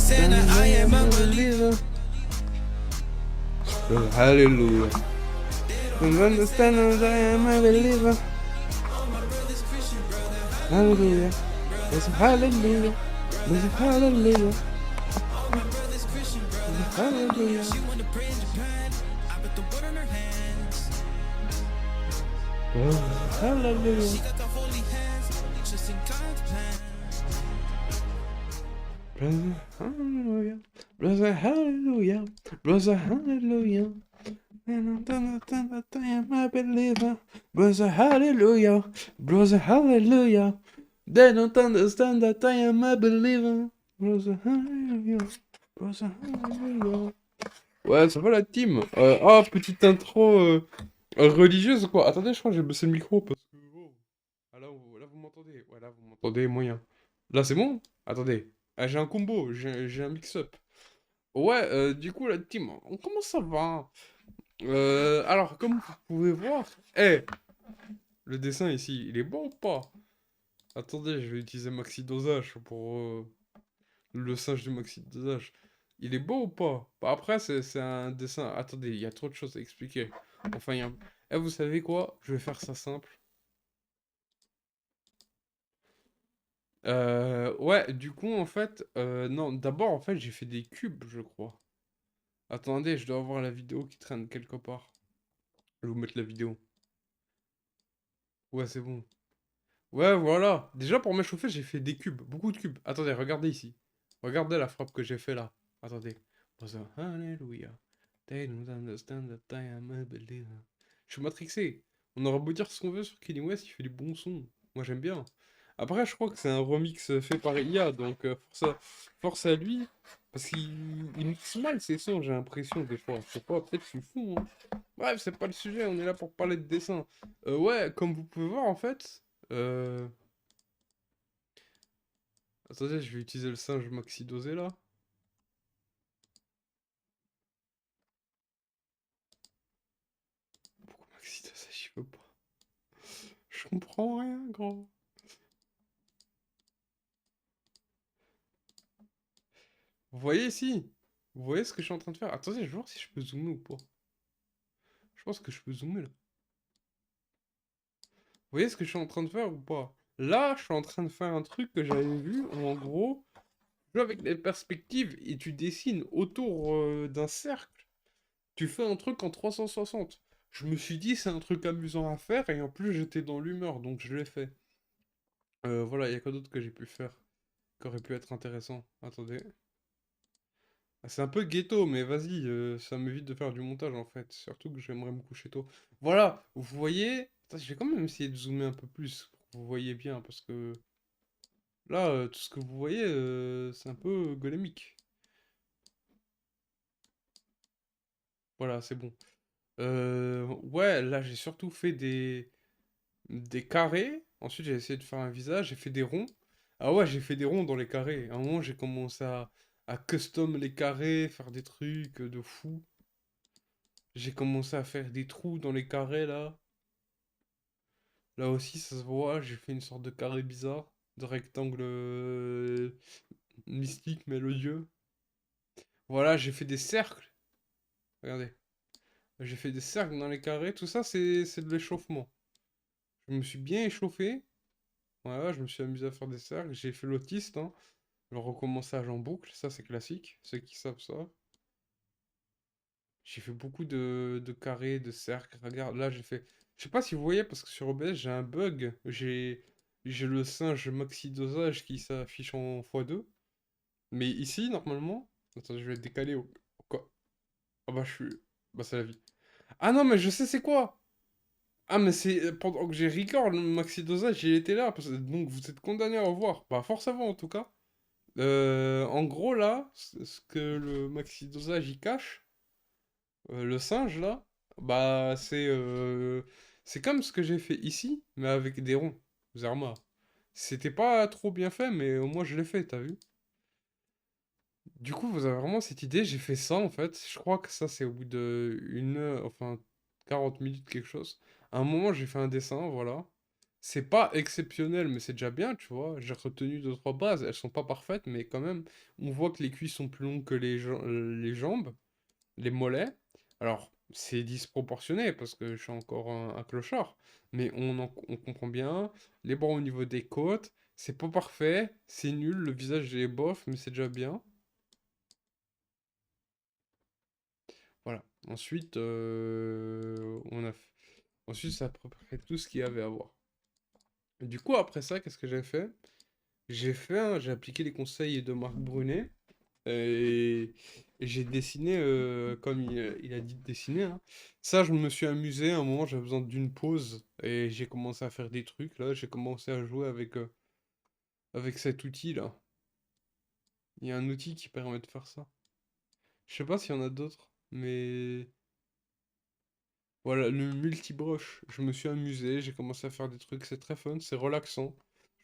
understand that I am a believer. Hallelujah. Don't understand that I am a believer. Hallelujah. There's a hallelujah. There's a hallelujah. Hallelujah. She wanna pray in Japan. I put the word on her hands. Hallelujah. She got the holy hands. Just in God's plan. Brother, hallelujah. Brother, hallelujah. Brother, hallelujah. And I understand that I am a believer. Brother, hallelujah. Brother, hallelujah. They don't understand that I am a believer. Brother, hallelujah. Brother, hallelujah. Ouais, ça va la team. Oh, petite intro religieuse quoi. Attendez, je crois que j'ai baissé le micro parce que. Oh. Ah, là, vous m'entendez. Ouais, là, vous m'entendez moyen. Là, c'est bon? Attendez. Ah, j'ai un combo, j'ai un mix-up. Ouais, du coup, la team, on commence ça va. Alors, comme vous pouvez voir, le dessin ici, il est bon ou pas? Attendez, je vais utiliser maxi dosage pour le singe du maxi dosage. Il est beau ou pas? Bah, après, c'est un dessin. Attendez, il y a trop de choses à expliquer. Enfin, il y a... vous savez quoi? Je vais faire ça simple. Ouais, du coup, en fait, non, d'abord, en fait, j'ai fait des cubes, je crois. Attendez, je dois avoir la vidéo qui traîne quelque part. Je vais vous mettre la vidéo. Ouais, c'est bon. Ouais, voilà. Déjà, pour m'échauffer, j'ai fait des cubes, beaucoup de cubes. Attendez, regardez ici. Regardez la frappe que j'ai fait là. Attendez. Hallelujah. They don't understand that I am a believer. Je suis matrixé. On aura beau dire ce qu'on veut sur Kanye West, il fait des bons sons. Moi, j'aime bien. Après, je crois que c'est un remix fait par IA, donc force à lui. Parce qu'il mixe mal ses sons, j'ai l'impression, des fois. Je sais pas, peut-être que je suis fou, hein. Bref, c'est pas le sujet, on est là pour parler de dessin. Ouais, comme vous pouvez voir, en fait... Euh... Attendez, je vais utiliser le singe maxi dosé, là. Pourquoi maxi dosé, j'y veux pas. Je comprends rien, gros. Vous voyez ici? Vous voyez ce que je suis en train de faire? Attendez, je vais voir si je peux zoomer ou pas. Je pense que je peux zoomer, là. Vous voyez ce que je suis en train de faire ou pas? Là, je suis en train de faire un truc que j'avais vu, où en gros, tu joues avec les perspectives et tu dessines autour d'un cercle. Tu fais un truc en 360. Je me suis dit, c'est un truc amusant à faire, et en plus, j'étais dans l'humeur, donc je l'ai fait. Voilà, il y a quoi d'autre que j'ai pu faire qui aurait pu être intéressant? Attendez. Ah, c'est un peu ghetto, mais vas-y, ça m'évite de faire du montage en fait. Surtout que j'aimerais me coucher tôt. Voilà, vous voyez. Attends, je vais quand même essayer de zoomer un peu plus pour que vous voyez bien, parce que là, tout ce que vous voyez, c'est un peu golémique. Voilà, c'est bon. Ouais, là, j'ai surtout fait des carrés. Ensuite, j'ai essayé de faire un visage. J'ai fait des ronds. Ah ouais, j'ai fait des ronds dans les carrés. À un moment, j'ai commencé à custom les carrés, faire des trucs de fou. J'ai commencé à faire des trous dans les carrés là. Là aussi, ça se voit. J'ai fait une sorte de carré bizarre, de rectangle mystique, mélodieux. Voilà, j'ai fait des cercles. Regardez. J'ai fait des cercles dans les carrés. Tout ça, c'est de l'échauffement. Je me suis bien échauffé. Voilà, je me suis amusé à faire des cercles. J'ai fait l'autiste, hein. Le recommençage en boucle, ça c'est classique. Ceux qui savent ça. J'ai fait beaucoup de carrés, de cercles. Regarde, là j'ai fait. Je sais pas si vous voyez, parce que sur OBS j'ai un bug. J'ai le singe maxi dosage qui s'affiche en x2. Mais ici, normalement. Attends, je vais décaler au. Quoi? Ah bah je suis. Bah c'est la vie. Ah non, mais je sais c'est quoi! Ah, mais c'est pendant que j'ai record le maxi dosage, il était là. Donc vous êtes condamné à revoir. Bah force à vous en tout cas. En gros là, ce que le maxi dosage il cache. Le singe là, bah c'est comme ce que j'ai fait ici, mais avec des ronds. Zerma. C'était pas trop bien fait, mais au moins je l'ai fait, t'as vu? Du coup, vous avez vraiment cette idée, j'ai fait ça en fait. Je crois que ça c'est au bout de une heure, enfin 40 minutes quelque chose. À un moment, j'ai fait un dessin, voilà. c'est pas exceptionnel, mais c'est déjà bien, tu vois. J'ai retenu deux, trois bases. Elles sont pas parfaites, mais quand même, on voit que les cuisses sont plus longues que les jambes, les mollets. Alors, c'est disproportionné parce que je suis encore un clochard, mais on comprend bien. Les bras au niveau des côtes, c'est pas parfait, c'est nul. Le visage est bof, mais c'est déjà bien. Voilà. Ensuite, ensuite, c'est à peu près tout ce qu'il y avait à voir. Du coup, après ça, qu'est-ce que j'ai fait? J'ai appliqué les conseils de Marc Brunet et j'ai dessiné comme il a dit de dessiner, hein. Ça, je me suis amusé. À un moment, j'avais besoin d'une pause et j'ai commencé à faire des trucs. Là, j'ai commencé à jouer avec cet outil-là. Il y a un outil qui permet de faire ça. Je sais pas s'il y en a d'autres, mais voilà, le multibrush. Je me suis amusé, j'ai commencé à faire des trucs. C'est très fun, c'est relaxant.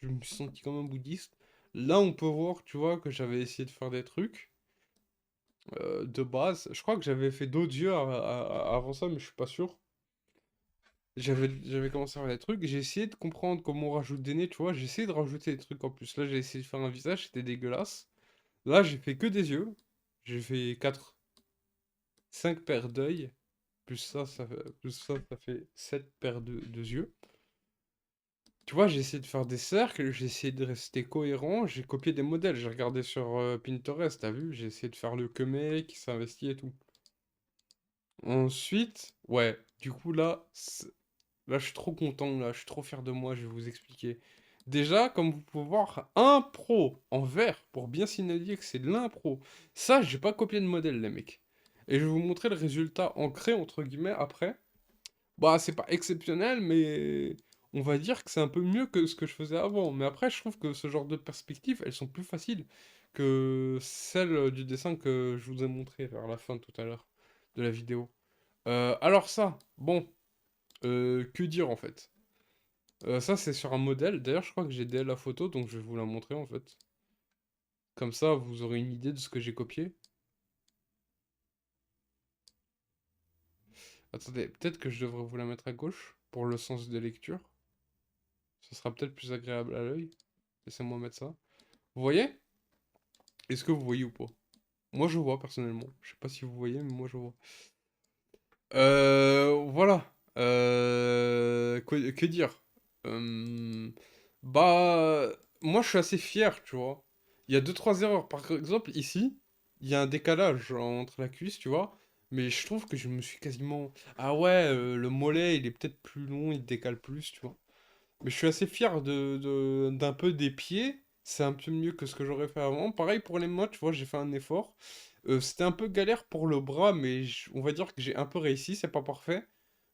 Je me suis senti comme un bouddhiste. Là, on peut voir, tu vois, que j'avais essayé de faire des trucs. De base. Je crois que j'avais fait d'autres yeux avant ça, mais je suis pas sûr. J'avais commencé à faire des trucs. J'ai essayé de comprendre comment on rajoute des nez, tu vois. J'ai essayé de rajouter des trucs en plus. Là, j'ai essayé de faire un visage, c'était dégueulasse. Là, j'ai fait que des yeux. J'ai fait 4 5 paires d'œils. Plus ça, ça fait 7 paires de yeux. Tu vois, j'ai essayé de faire des cercles, j'ai essayé de rester cohérent, j'ai copié des modèles, j'ai regardé sur Pinterest, t'as vu? J'ai essayé de faire le que qui s'investit et tout. Ensuite, ouais, du coup là, là je suis trop content, là, je suis trop fier de moi, je vais vous expliquer. Déjà, comme vous pouvez voir, un pro en vert pour bien signaler que c'est de l'impro. Ça, j'ai pas copié de modèle, les mecs. Et je vais vous montrer le résultat ancré, entre guillemets, après. Bah, c'est pas exceptionnel, mais on va dire que c'est un peu mieux que ce que je faisais avant. Mais après, je trouve que ce genre de perspectives, elles sont plus faciles que celles du dessin que je vous ai montré vers la fin tout à l'heure de la vidéo. Alors ça, bon, que dire en fait? Ça, c'est sur un modèle. D'ailleurs, je crois que j'ai DL la photo, donc je vais vous la montrer en fait. Comme ça, vous aurez une idée de ce que j'ai copié. Attendez, peut-être que je devrais vous la mettre à gauche pour le sens de lecture. Ce sera peut-être plus agréable à l'œil. Laissez-moi mettre ça. Vous voyez? Est-ce que vous voyez ou pas? Moi, je vois personnellement. Je sais pas si vous voyez, mais moi, je vois. Voilà. Que dire? Euh, Bah, moi, je suis assez fier, tu vois. Il y a deux, trois erreurs. Par exemple, ici, il y a un décalage entre la cuisse, tu vois. Mais je trouve que je me suis quasiment... Ah ouais, le mollet, il est peut-être plus long, il décale plus, tu vois. Mais je suis assez fier d'un peu des pieds. C'est un peu mieux que ce que j'aurais fait avant. Pareil pour les mains, tu vois, j'ai fait un effort. C'était un peu galère pour le bras, mais on va dire que j'ai un peu réussi, c'est pas parfait.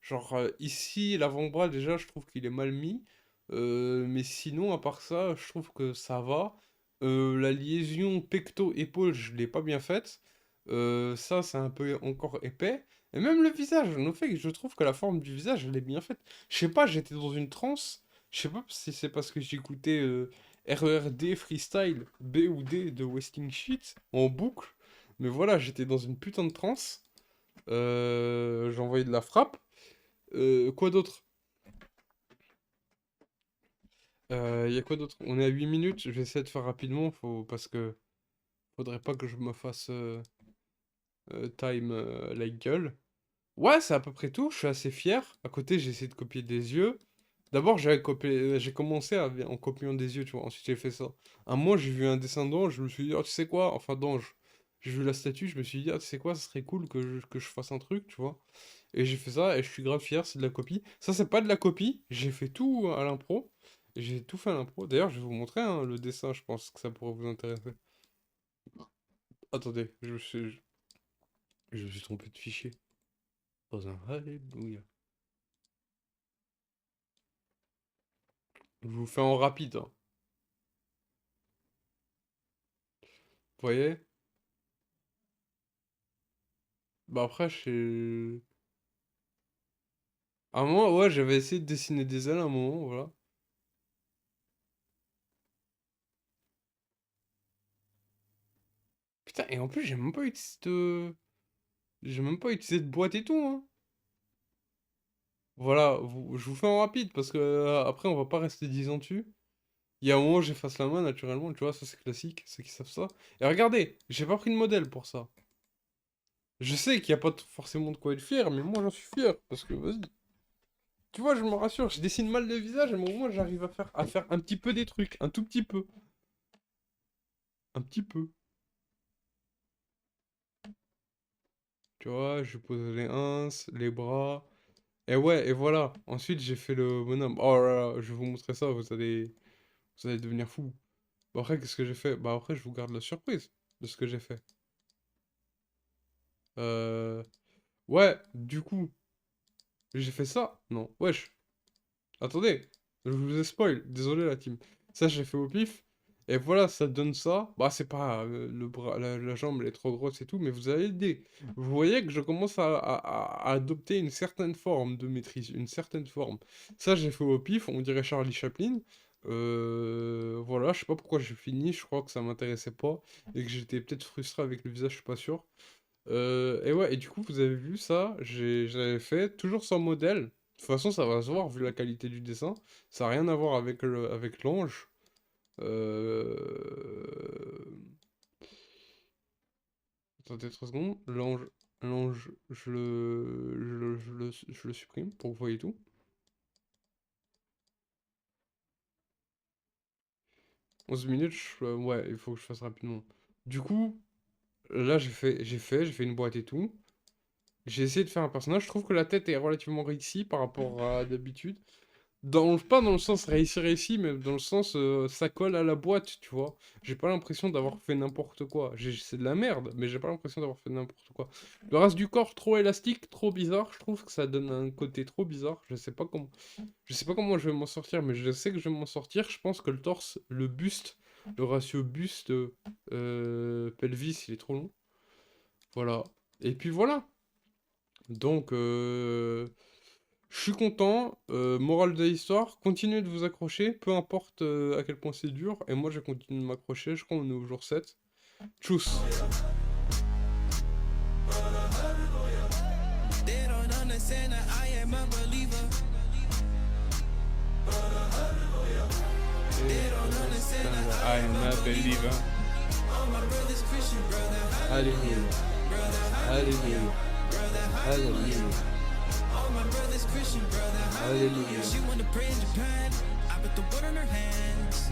Genre ici, l'avant-bras, déjà, je trouve qu'il est mal mis. Mais sinon, à part ça, je trouve que ça va. La liaison pecto-épaule, je l'ai pas bien faite. Ça, c'est un peu encore épais. Et même le visage, en fait, je trouve que la forme du visage, elle est bien faite. Je sais pas, j'étais dans une transe. Je sais pas si c'est parce que j'écoutais RERD Freestyle B ou D de Wasting Shit en boucle. Mais voilà, j'étais dans une putain de transe. J'ai envoyé de la frappe. Quoi d'autre? Y a quoi d'autre? On est à 8 minutes. Je vais essayer de faire rapidement parce que faudrait pas que je me fasse time la gueule. Ouais, c'est à peu près tout. Je suis assez fier. À côté, j'ai essayé de copier des yeux. D'abord, j'ai commencé en copiant des yeux, tu vois. Ensuite, j'ai fait ça. Un mois, j'ai vu un dessin d'ange, je me suis dit, oh, tu sais quoi? Enfin, d'ange. J'ai vu la statue, je me suis dit, ah, tu sais quoi? Ça serait cool que je fasse un truc, tu vois. Et j'ai fait ça, et je suis grave fier, c'est de la copie. Ça, c'est pas de la copie. J'ai fait tout à l'impro. J'ai tout fait à l'impro. D'ailleurs, je vais vous montrer hein, le dessin, je pense que ça pourrait vous intéresser. Attendez, je me suis trompé de fichier. Dans un Alléluia. Je vous fais en rapide, hein. Vous voyez? Bah après, à un moment, ouais, j'avais essayé de dessiner des ailes à un moment, voilà. Putain, et en plus, j'ai même pas utilisé de boîte et tout, hein. Voilà, je vous fais en rapide parce que après on va pas rester 10 ans dessus. Il y a un moment où j'efface la main naturellement, tu vois, ça c'est classique, ceux qui savent ça. Et regardez, j'ai pas pris de modèle pour ça. Je sais qu'il n'y a pas forcément de quoi être fier, mais moi j'en suis fier parce que vas-y. Tu vois, je me rassure, je dessine mal le visage, mais au moins j'arrive à faire un petit peu des trucs, un tout petit peu. Un petit peu. Tu vois, je pose les uns, les bras. Et ouais, et voilà. Ensuite, j'ai fait le bonhomme. Oh là là, je vais vous montrer ça, vous allez devenir fou. Bon, après, qu'est-ce que j'ai fait? Bah, après, je vous garde la surprise de ce que j'ai fait. Euh... Ouais, du coup, j'ai fait ça. Non, wesh. Attendez, je vous ai spoil. Désolé, la team. Ça, j'ai fait au pif. Et voilà, ça donne ça. Bah, c'est pas le bras, la jambe, elle est trop grosse et tout, mais vous avez l'idée. Vous voyez que je commence à adopter une certaine forme de maîtrise, une certaine forme. Ça, j'ai fait au pif, on dirait Charlie Chaplin. Voilà, je sais pas pourquoi j'ai fini, je crois que ça m'intéressait pas et que j'étais peut-être frustré avec le visage, je suis pas sûr. Et ouais, et du coup, vous avez vu ça, j'avais fait toujours sans modèle. De toute façon, ça va se voir vu la qualité du dessin. Ça n'a rien à voir avec l'ange. Euh... Attendez 3 secondes. L'ange, je le supprime pour que vous voyez tout. Onze minutes, ouais, il faut que je fasse rapidement. Du coup, là, j'ai fait une boîte et tout. J'ai essayé de faire un personnage. Je trouve que la tête est relativement réussie par rapport à d'habitude. Pas dans le sens réussi, mais dans le sens ça colle à la boîte, tu vois. J'ai pas l'impression d'avoir fait n'importe quoi. C'est de la merde, mais j'ai pas l'impression d'avoir fait n'importe quoi. Le reste du corps trop élastique, trop bizarre. Je trouve que ça donne un côté trop bizarre. Je sais pas comment je vais m'en sortir, mais je sais que je vais m'en sortir. Je pense que le torse, le buste, le ratio buste pelvis, il est trop long. Voilà. Et puis voilà. Donc, je suis content. Morale de l'histoire, continuez de vous accrocher, peu importe à quel point c'est dur. Et moi, je continue de m'accrocher. Je crois qu'on est au jour 7. Tchuss. They don't understand that I am a believer. They don't understand that I am a believer. all my brothers Christian, brother. Alléluia. Alléluia. Alléluia. All my brothers Christian, brother. Alléluia. She wanna pray in Japan. I put the wood on her hands.